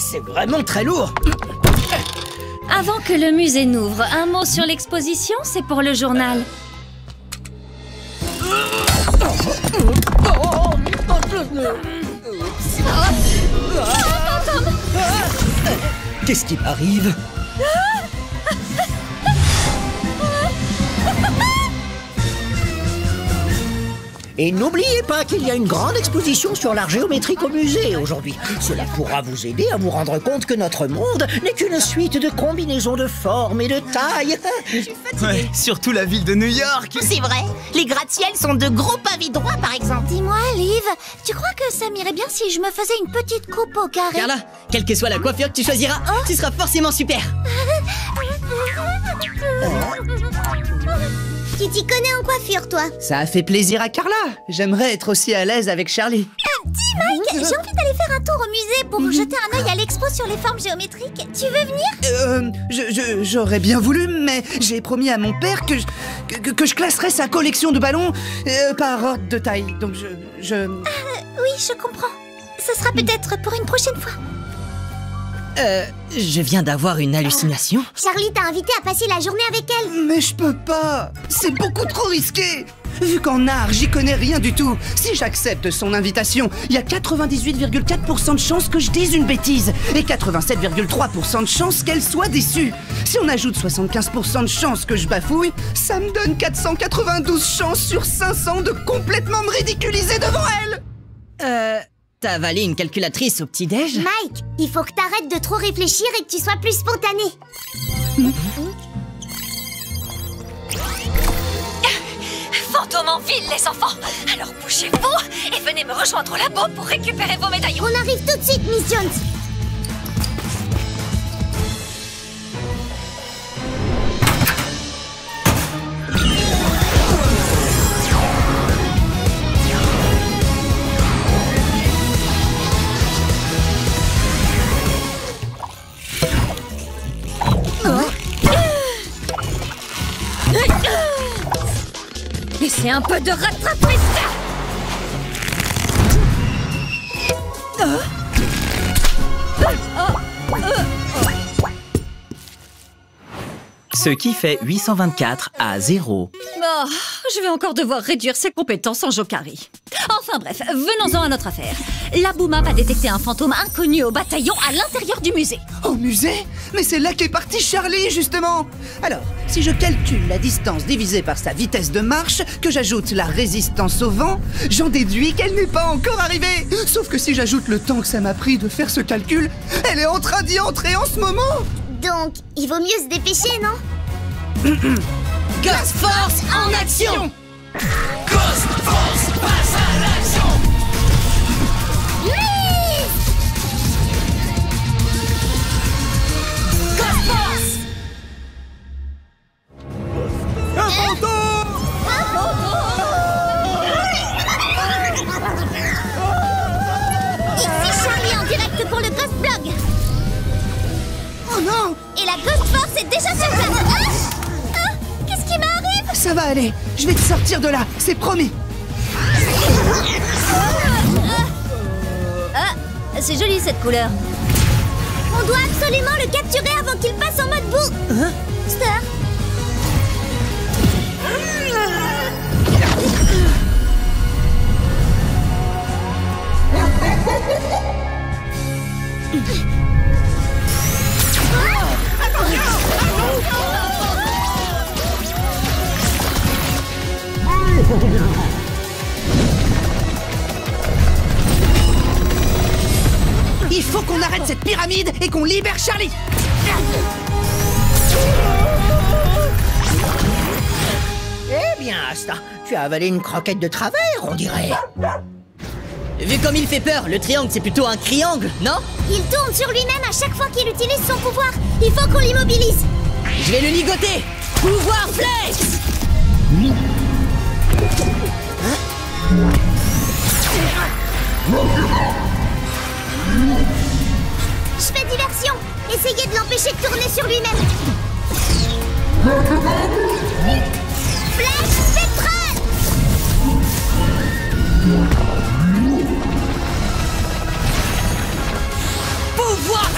C'est vraiment très lourd. Avant que le musée n'ouvre, un mot sur l'exposition, c'est pour le journal. Qu'est-ce qui m'arrive? Et n'oubliez pas qu'il y a une grande exposition sur l'art géométrique au musée aujourd'hui. Cela pourra vous aider à vous rendre compte que notre monde n'est qu'une suite de combinaisons de formes et de tailles. Je suis fatiguée. Ouais, surtout la ville de New York. C'est vrai, les gratte-ciels sont de gros pavés droits par exemple. Dis-moi, Liv, tu crois que ça m'irait bien si je me faisais une petite coupe au carré? Carla, quelle que soit la coiffure que tu choisiras, tu seras forcément super. Tu t'y connais en coiffure, toi? Ça a fait plaisir à Carla. J'aimerais être aussi à l'aise avec Charlie. Dis, Mike, j'ai envie d'aller faire un tour au musée pour jeter un œil à l'expo sur les formes géométriques. Tu veux venir? J'aurais bien voulu, mais j'ai promis à mon père que je classerais sa collection de ballons par ordre de taille. Donc oui, je comprends. Ce sera peut-être pour une prochaine fois. Je viens d'avoir une hallucination. Charlie t'a invité à passer la journée avec elle. Mais je peux pas. C'est beaucoup trop risqué. Vu qu'en art, j'y connais rien du tout. Si j'accepte son invitation, il y a 98,4% de chances que je dise une bêtise et 87,3% de chances qu'elle soit déçue. Si on ajoute 75% de chances que je bafouille, ça me donne 492 chances sur 500 de complètement me ridiculiser devant elle. T'as avalé une calculatrice au petit-déj? Mike, il faut que t'arrêtes de trop réfléchir et que tu sois plus spontané. Fantôme en ville, les enfants. Alors bougez-vous et venez me rejoindre au labo pour récupérer vos médaillons. On arrive tout de suite, Miss Jones. Laissez un peu de rattrapage. Ce qui fait 824 à 0. Oh, je vais encore devoir réduire ses compétences en jokari. Enfin bref, venons-en à notre affaire. La Bouma va détecter un fantôme inconnu au bataillon à l'intérieur du musée. Au musée? Mais c'est là qu'est parti Charlie, justement. Alors, si je calcule la distance divisée par sa vitesse de marche, que j'ajoute la résistance au vent, j'en déduis qu'elle n'est pas encore arrivée. Sauf que si j'ajoute le temps que ça m'a pris de faire ce calcul, elle est en train d'y entrer en ce moment. Donc, il vaut mieux se dépêcher, non? Ghost Force en action! Ghost Force passe à l'action. Ghost Force! Un fantôme! Ici Charlie en direct pour le Ghost Blog. Oh non! Et la Ghost Force est déjà sur place. Qu'est-ce qui m'arrive? Ça va aller, je vais te sortir de là, c'est promis. C'est joli cette couleur. On doit absolument le capturer avant qu'il passe en mode boue. Star. Il faut qu'on arrête cette pyramide et qu'on libère Charlie. Eh bien, Asta, tu as avalé une croquette de travers, on dirait. Vu comme il fait peur, le triangle c'est plutôt un triangle, non? Il tourne sur lui-même à chaque fois qu'il utilise son pouvoir. Il faut qu'on l'immobilise. Je vais le ligoter. Pouvoir flex. Je fais diversion. Essayez de l'empêcher de tourner sur lui-même. Flèche spectrale. Pouvoir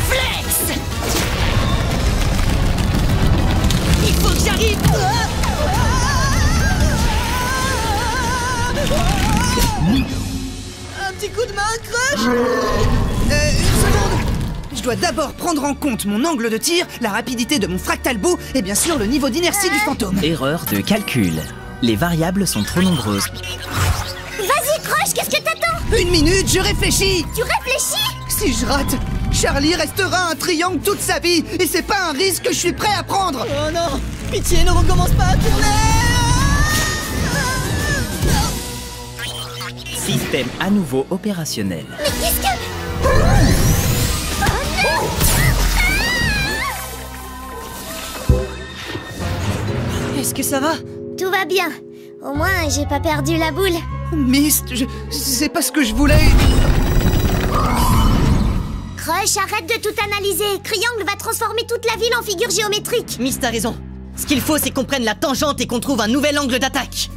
petit coup de main, Crush? Une seconde. Je dois d'abord prendre en compte mon angle de tir, la rapidité de mon fractal bout et bien sûr le niveau d'inertie du fantôme. Erreur de calcul. Les variables sont trop nombreuses. Vas-y, Crush, qu'est-ce que t'attends? 1 minute, je réfléchis. Tu réfléchis? Si je rate, Charlie restera un triangle toute sa vie et c'est pas un risque que je suis prêt à prendre. Oh non, pitié, ne recommence pas à tourner. Système à nouveau opérationnel. Mais qu'est-ce que... Est-ce que ça va? Tout va bien. Au moins, j'ai pas perdu la boule. Mist, c'est pas ce que je voulais. Crush, arrête de tout analyser. Triangle va transformer toute la ville en figure géométrique. Miss, t'as raison. Ce qu'il faut, c'est qu'on prenne la tangente et qu'on trouve un nouvel angle d'attaque.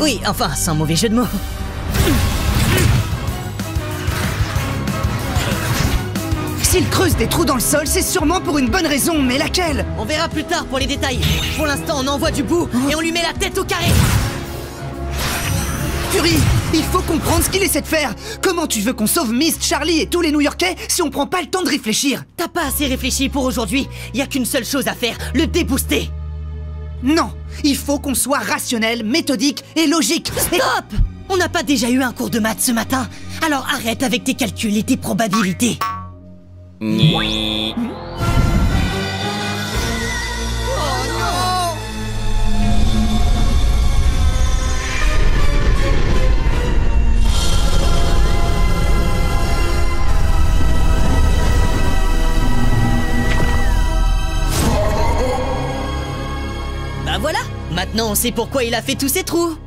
Oui, enfin, sans mauvais jeu de mots. S'il creuse des trous dans le sol, c'est sûrement pour une bonne raison, mais laquelle? On verra plus tard pour les détails. Pour l'instant, on envoie du bout et on lui met la tête au carré. Fury, il faut comprendre ce qu'il essaie de faire. Comment tu veux qu'on sauve Mist, Charlie et tous les New-Yorkais si on prend pas le temps de réfléchir? T'as pas assez réfléchi pour aujourd'hui. Y a qu'une seule chose à faire, le débooster. Non, il faut qu'on soit rationnel, méthodique et logique. Stop! On n'a pas déjà eu un cours de maths ce matin? Alors arrête avec tes calculs et tes probabilités. Bah voilà, maintenant on sait pourquoi il a fait tous ces trous.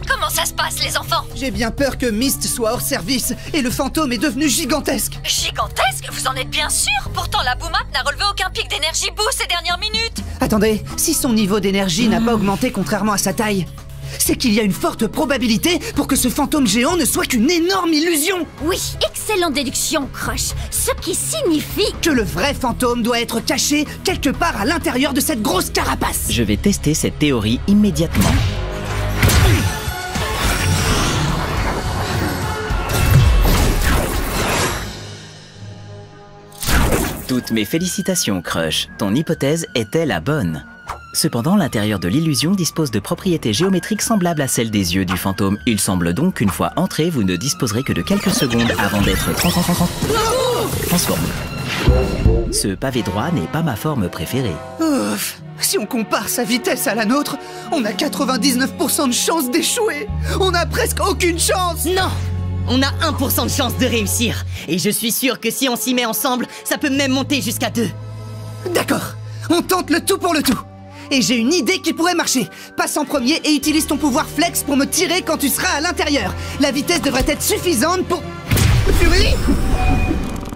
Comment ça se passe, les enfants? J'ai bien peur que Mist soit hors service et le fantôme est devenu gigantesque. Gigantesque? Vous en êtes bien sûr? Pourtant, la Boomap n'a relevé aucun pic d'énergie boost ces dernières minutes. Attendez, si son niveau d'énergie n'a pas augmenté contrairement à sa taille, c'est qu'il y a une forte probabilité pour que ce fantôme géant ne soit qu'une énorme illusion. Oui, excellente déduction, Crush. Ce qui signifie... Que le vrai fantôme doit être caché quelque part à l'intérieur de cette grosse carapace. Je vais tester cette théorie immédiatement. Toutes mes félicitations, Crush. Ton hypothèse était la bonne. Cependant, l'intérieur de l'illusion dispose de propriétés géométriques semblables à celles des yeux du fantôme. Il semble donc qu'une fois entré, vous ne disposerez que de quelques secondes avant d'être transformé. Ce pavé droit n'est pas ma forme préférée. Ouf. Si on compare sa vitesse à la nôtre, on a 99% de chance d'échouer. On a presque aucune chance. Non! On a 1% de chance de réussir. Et je suis sûr que si on s'y met ensemble, ça peut même monter jusqu'à 2. D'accord, on tente le tout pour le tout. Et j'ai une idée qui pourrait marcher. Passe en premier et utilise ton pouvoir flex pour me tirer quand tu seras à l'intérieur. La vitesse devrait être suffisante pour... Fury?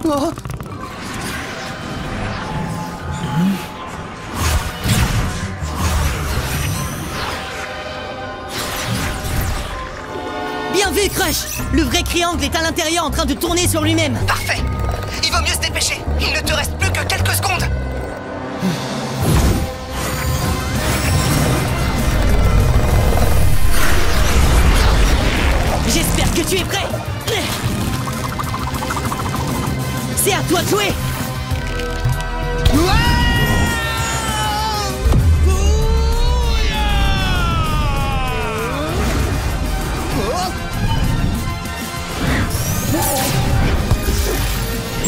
Oh. Bien vu, Crush! Le vrai triangle est à l'intérieur en train de tourner sur lui-même. Parfait. Il vaut mieux se dépêcher. Il ne te reste plus que quelques secondes. J'espère que tu es prêt. C'est à toi de jouer.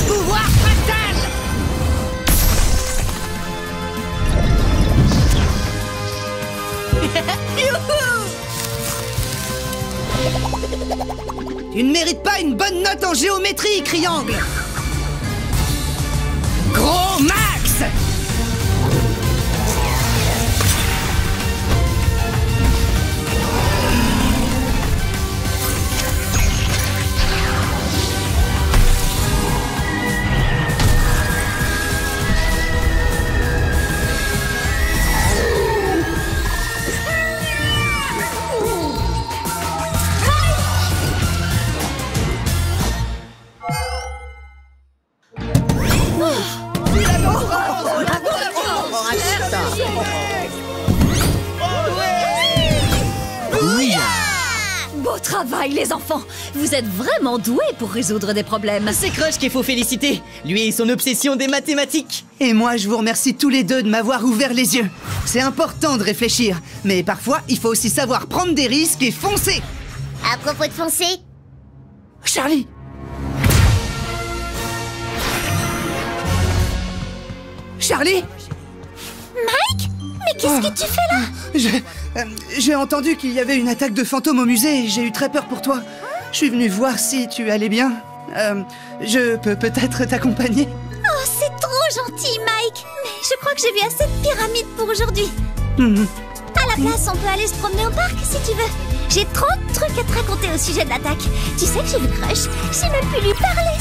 Pouvoir fatal. Tu ne mérites pas une bonne note en géométrie, Triangle. Gros max. travail, les enfants! Vous êtes vraiment doués pour résoudre des problèmes. C'est Crush qu'il faut féliciter. Lui et son obsession des mathématiques. Et moi, je vous remercie tous les deux de m'avoir ouvert les yeux. C'est important de réfléchir, mais parfois, il faut aussi savoir prendre des risques et foncer. À propos de foncer, Charlie! Charlie! Mike? Mais qu'est-ce que tu fais là? J'ai entendu qu'il y avait une attaque de fantômes au musée et j'ai eu très peur pour toi. Je suis venu voir si tu allais bien. Je peux peut-être t'accompagner? Oh, c'est trop gentil, Mike. Mais je crois que j'ai vu assez de pyramides pour aujourd'hui. À la place, on peut aller se promener au parc si tu veux. J'ai trop de trucs à te raconter au sujet de l'attaque. Tu sais que j'ai vu Crush, j'ai même pu lui parler.